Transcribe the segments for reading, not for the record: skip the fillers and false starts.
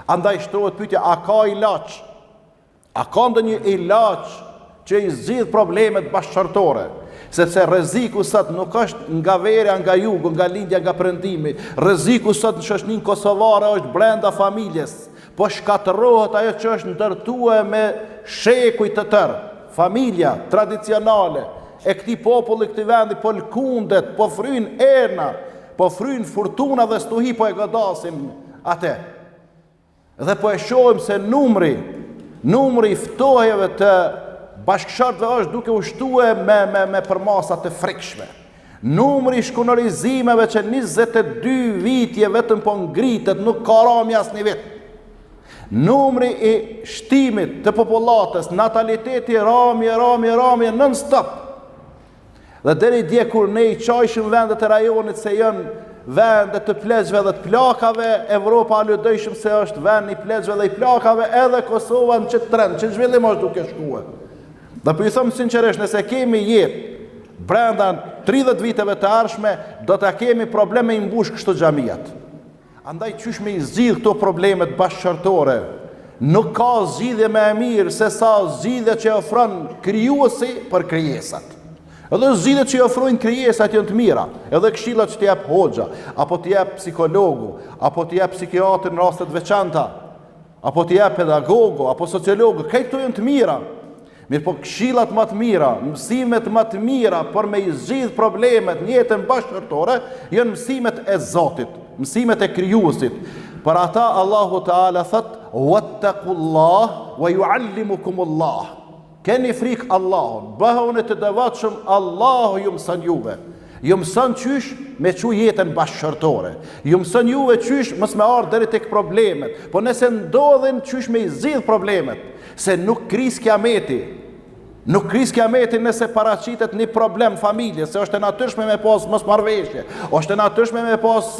Andaj shtrohet pyetja, a ka ilaç? A ka ndonjë ilaç që i zgjidh problemet bashkëqortore? Sepse rreziku sot nuk është nga verja, nga jugu, nga lindja, nga perëndimi. Rreziku sot në shoqërinë kosovare është brenda familjes, po shkatërrohet ajo që është ndërtuar me shekuj të tërë. Familja tradicionale e këtij populli, këtij vendi po lkundet, po fryn erna, po fryn fortuna dhe stuhi, po e godasin atë. Dhe po e shohim se numri i ftohjeve të bashkëshortëve është duke u shtuar me përmasa të frikshme. Numri i shkunorizimeve që 22 vitje vetëm po ngritet, nuk ka rami asnjë vit. Numri i shtimit të popullatës, nataliteti rami non stop. Dhe deri dje kur ne i qajshim vendet e rajonit se janë vendet të pleqve dhe të plakave, Evropa aludojshim se është vend i pleqve dhe i plakave, edhe Kosova në qëtë trend, që zhvillim është duke shkue. Dhe për ju thëmë sinqeresht, nëse kemi jetë brenda 30 viteve të arshme, do të kemi probleme i mbush kështu xhamijat. Andaj qysh me i zgjidh këto problemet bashkëqortore, nuk ka zgjidhje më e mirë se sa zgjidhja që ofron krijuesi për krijesat. Edhe zgjidhjet që i ofrojnë krijesat janë të mira, edhe këshillat që t'i jep hoxha, apo t'i jep psikologu, apo t'i jep psikiatri në raste të veçanta, apo t'i jep pedagogu, apo sociologu, këto janë të mira. Mirë po këshillat më të mira, mësimet më të mira për me i zgjidh problemet në jetën bashkëqortore janë mësimet e Zotit, mësimet e krijuesit. Për ata Allahu Teala thot: "Wattaqullah wa yuallimukumullah." Keni frikë Allahun, bëhuni të devotshëm, Allahu ju mëson juve. Ju mëson qysh me çu jetën bashkëqortore. Ju mëson juve qysh mos me ardh deri tek problemet. Po nëse ndodhin qysh me i zgjidh problemet, se nuk kris kiameti. Nuk kris kiameti nëse paraqitet një problem familje, se është e natyrshme me pas mosmarrveshje, është e natyrshme me pas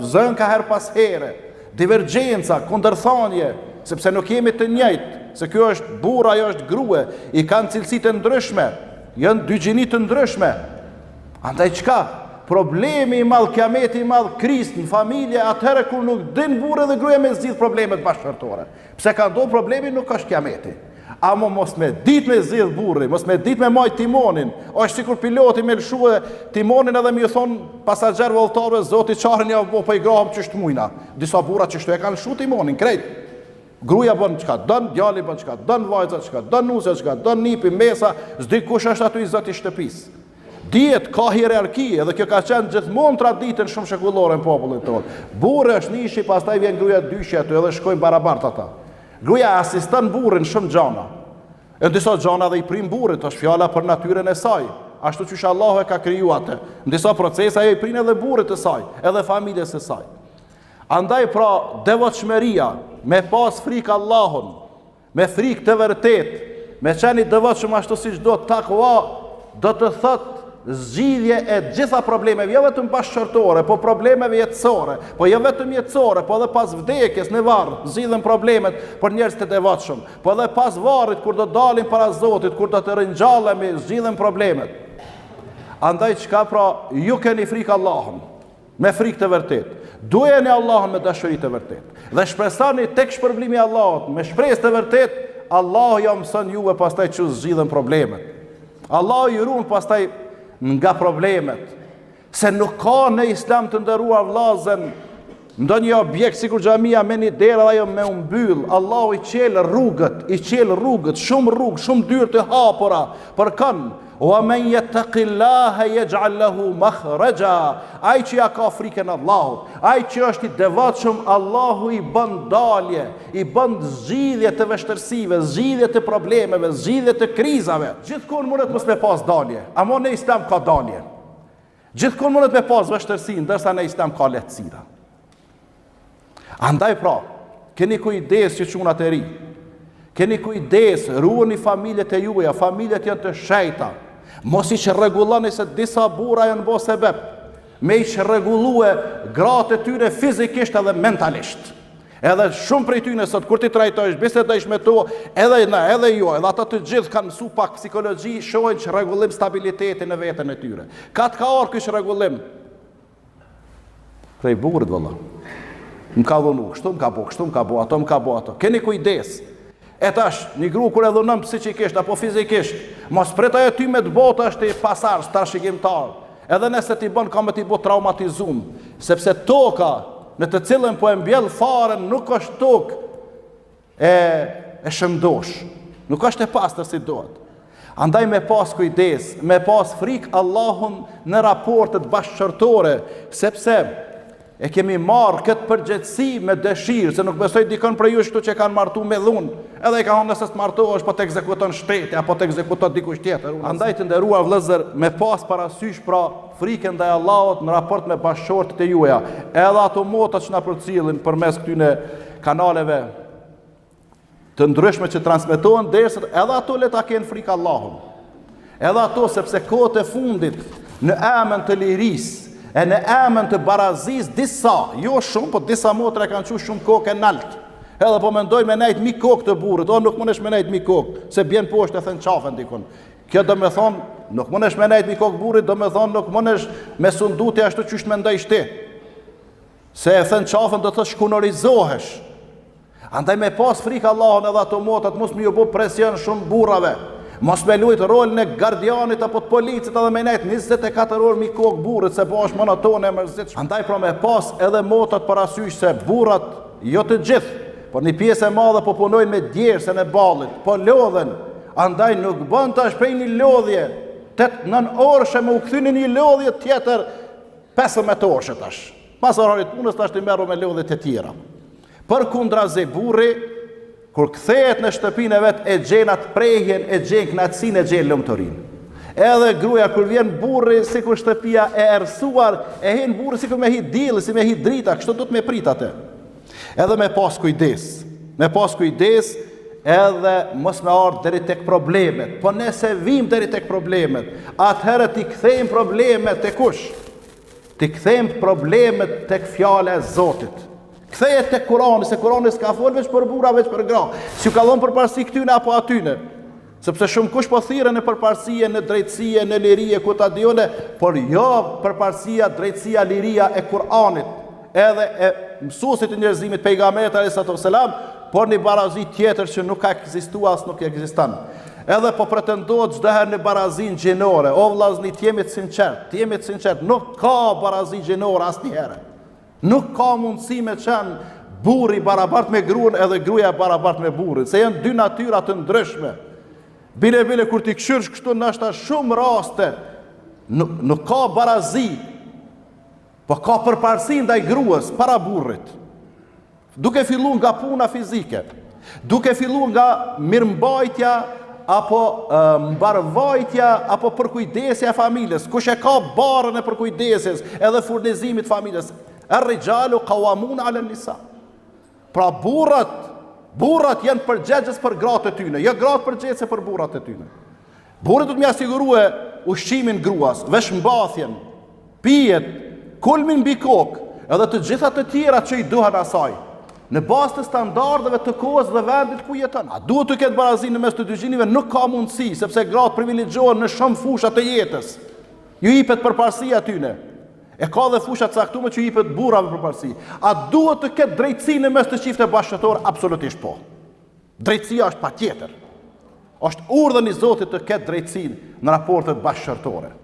zënka her pas here, divergjenca, kundërthanje, sepse nuk jemi të njëjtë. Se kjo është burr, ajo është grua, i kanë cilësi të ndryshme, janë dy gjini të ndryshme. Andaj çka? Problemi i madh, kiameti i madh, krizë në familje, atëherë kur nuk din burri dhe gruaja me zgjidh problemet bashkëqortore. Pse ka ndodhur problemi, nuk është kiameti. Amo mos me ditë me zgjidh burri, mos me ditë me majt timonin, është sikur piloti me lëshue timonin edhe më i thon pasager vulltarëve, zoti çarën ja po i graham çështë mujna. Disa burra çështë e kanë lëshu timonin krejt. Gruaja bën çka don, djali bën çka don, vajza çka don, nusa çka don, nipi mesa, s'di kush është aty i zoti i shtëpisë. Dihet ka hierarki, edhe kjo ka qenë gjithmonë traditën shumë shekullore në popullin tonë. Burri është nishi, pastaj vjen gruaja dyshi aty, edhe shkojnë barabart ata. Gruaja asiston burrin shumë gjana. E disa gjana dhe i prim burrit, është fjala për natyrën e saj. Ashtu që Allahu e ka kriju atë. Në disa procesa ajo i prin edhe burrit të saj, edhe familjes së saj. Andaj pra devotshmëria, me pas frikë Allahun, me frikë të vërtet, me qenë i devotshëm ashtu siç do takwa, do të thotë zgjidhje e gjitha problemeve, jo vetëm bashkëqortore, po problemeve jetësore, po jo vetëm jetësore, po edhe pas vdekjes në varr, zgjidhen problemet për njerëz të devotshëm, po edhe pas varrit kur do dalin para Zotit, kur do të ringjallemi, zgjidhen problemet. Andaj çka pra, ju keni frikë Allahun, me frikë të vërtet. Dujeni Allahun me dashuri të vërtet. Dhe shpresoni tek shpërblimi i Allahut, me shpresë të vërtet, Allahu ja mëson juve pastaj çu zgjidhen problemet. Allahu ju ruan pastaj nga problemet. Se nuk ka në Islam të nderuar vllazën ndonjë objekt sikur xhamia me një derë ajo me u mbyll. Allahu i qel rrugët, shumë rrugë, shumë dyrë të hapura për kënd. Wa man yattaqillaha yaj'al lahu makhraja. Ai që ja ka frikën Allahut, ai që është i devotshëm, Allahu i bën dalje, i bën zgjidhje të vështirësive, zgjidhje të problemeve, zgjidhje të krizave. Gjithkohë mundet mos me pas dalje, ama në Islam ka dalje. Gjithkohë mundet me pas vështirësi, ndërsa në Islam ka lehtësira. Andaj pra, keni kujdes që çunat e ri. Keni kujdes, ruani familjet e juaja, familjet janë të shejta. Mos i çrregulloni se disa burra janë bë sebeb me i çrregullue gratë e tyre fizikisht edhe mentalisht. Edhe shumë prej tyre sot kur ti trajtosh, bisedosh me to, edhe ju, edhe ata të gjithë kanë mësu pak psikologji, shohin çrregullim stabiliteti në veten e tyre. Ka të ka ky çrregullim prej burrit valla. Më ka dhunu, kështu më ka bo, kështu më ka bo, ato më ka bo, ato. Keni kujdes. E tash, një gru kur e dhunëm psikikisht apo fizikisht, mos pretaj ty me të botë është i pasarës, trashëgimtar. Edhe nëse ti bën ka me ti bo traumatizum, sepse toka në të cilën po e mbjell faren nuk është tokë e shëndosh, nuk është e pastër si dohet. Andaj me pas kujdes, me pas frik Allahun në raportet bashkëshortore, sepse e kemi marrë këtë përgjegjësi me dëshirë, se nuk besoj dikon për ju shtu që kanë martu me dhunë, edhe i ka thonë nëse të martohesh, po të ekzekuton shteti, apo të ekzekuton dikush tjetër. Andaj të nderuar vëllezër, me pas parasysh pra frikën ndaj Allahut në raport me bashkëshortet e juaja, edhe ato motat që na përcjellin përmes këtyre kanaleve të ndryshme që transmetohen, derisa edhe ato le ta kenë frikë Allahun. Edhe ato sepse kohët e fundit në emën të lirisë e në emën të barazis disa, jo shumë, po disa motra kanë qu shumë kokë e naltë. Edhe po mendoj me nejt mi kokë të burrit, o nuk mënesh me nejt mi kokë, se bjen poshtë e thënë qafën dikun. Kjo do me thonë, nuk mënesh me nejt mi kokë burrit, do me thonë nuk mënesh me sunduti ashtu qysht me ndaj shti. Se e thënë qafën do të shkunorizohesh. Andaj me pas frikë Allahun edhe ato motat, mos më ju bo presion shumë burrave. Mos me lujt rolin e gardianit apo të policit edhe me nejt 24 orë mi kokë burrit, se po është monotone e mërzitshme. Andaj pra me pas edhe motat parasysh se burrat, jo të gjithë, por një pjesë e madhe po punojnë me djersën e ballit, po lodhen. Andaj nuk bën tash prej një lodhje 8-9 orëshe me u kthyni një lodhje tjetër 15 orëshe tash. Pas orarit punës tash të merru me lodhjet e tjera. Përkundrazi burri kur kthehet në shtëpinë e vet e gjen atë prehjen, e gjen knatësinë, e gjen lumturinë. Edhe gruaja kur vjen burri sikur shtëpia e errësuar, e hen burri sikur me hit dielli, si me hit drita, kështu do të me prit atë. Edhe me pas kujdes. Me pas kujdes edhe mos me ardh deri tek problemet. Po nëse vim deri tek problemet, atëherë ti kthejmë problemet tek kush? Ti kthejmë problemet tek fjala e Zotit. Kthehet tek Kurani, se Kurani s'ka fol veç për burra, veç për gra. Si ka dhënë përparësi këtyne apo atyne. Sepse shumë kush po thirrën në përparësie, në drejtësie, në liri, ku ta dione, por jo përparësia, drejtësia, liria e Kuranit, edhe e mësuesit të njerëzimit pejgamberit alayhis salam, por një barazi tjetër që nuk ka ekzistuar as nuk ekziston. Edhe po pretendohet çdo herë në barazin gjinore. O vllazni, jemi të sinqert, nuk ka barazi gjinore asnjëherë. Nuk ka mundësi me qenë burri barabart me gruan edhe gruaja barabart me burrin, se janë dy natyra të ndryshme. Bile kur ti këshyrsh kështu ndoshta shumë raste nuk ka barazi, po ka përparësi ndaj gruas para burrit. Duke filluar nga puna fizike, duke filluar nga mirëmbajtja apo mbarvajtja apo përkujdesja e familjes, kush e ka barën e përkujdesjes edhe furnizimit familjes. Ar-rijalu qawamun 'ala an-nisa. Pra burrat janë përgjegjës për gratë e tyre, jo gratë përgjegjëse për burrat e tyre. Burri do të më asiguroje ushqimin gruas, veshmbathjen, pijet, kulmin mbi kokë, edhe të gjitha të tjera që i duhen asaj, në bazë të standardeve të kohës dhe vendit ku jeton. A duhet të ketë barazi në mes të dy gjinive? Nuk ka mundësi, sepse gratë privilegjohen në shumë fusha të jetës. Ju jepet përparësia atyne. E ka dhe fushat caktuar që i jepet burrave përparësi. A duhet të ketë drejtësi në mes të çifte bashkëtorë? Absolutisht po. Drejtësia është patjetër. Është urdhën i Zotit të ketë drejtësi në raportet bashkëtorë.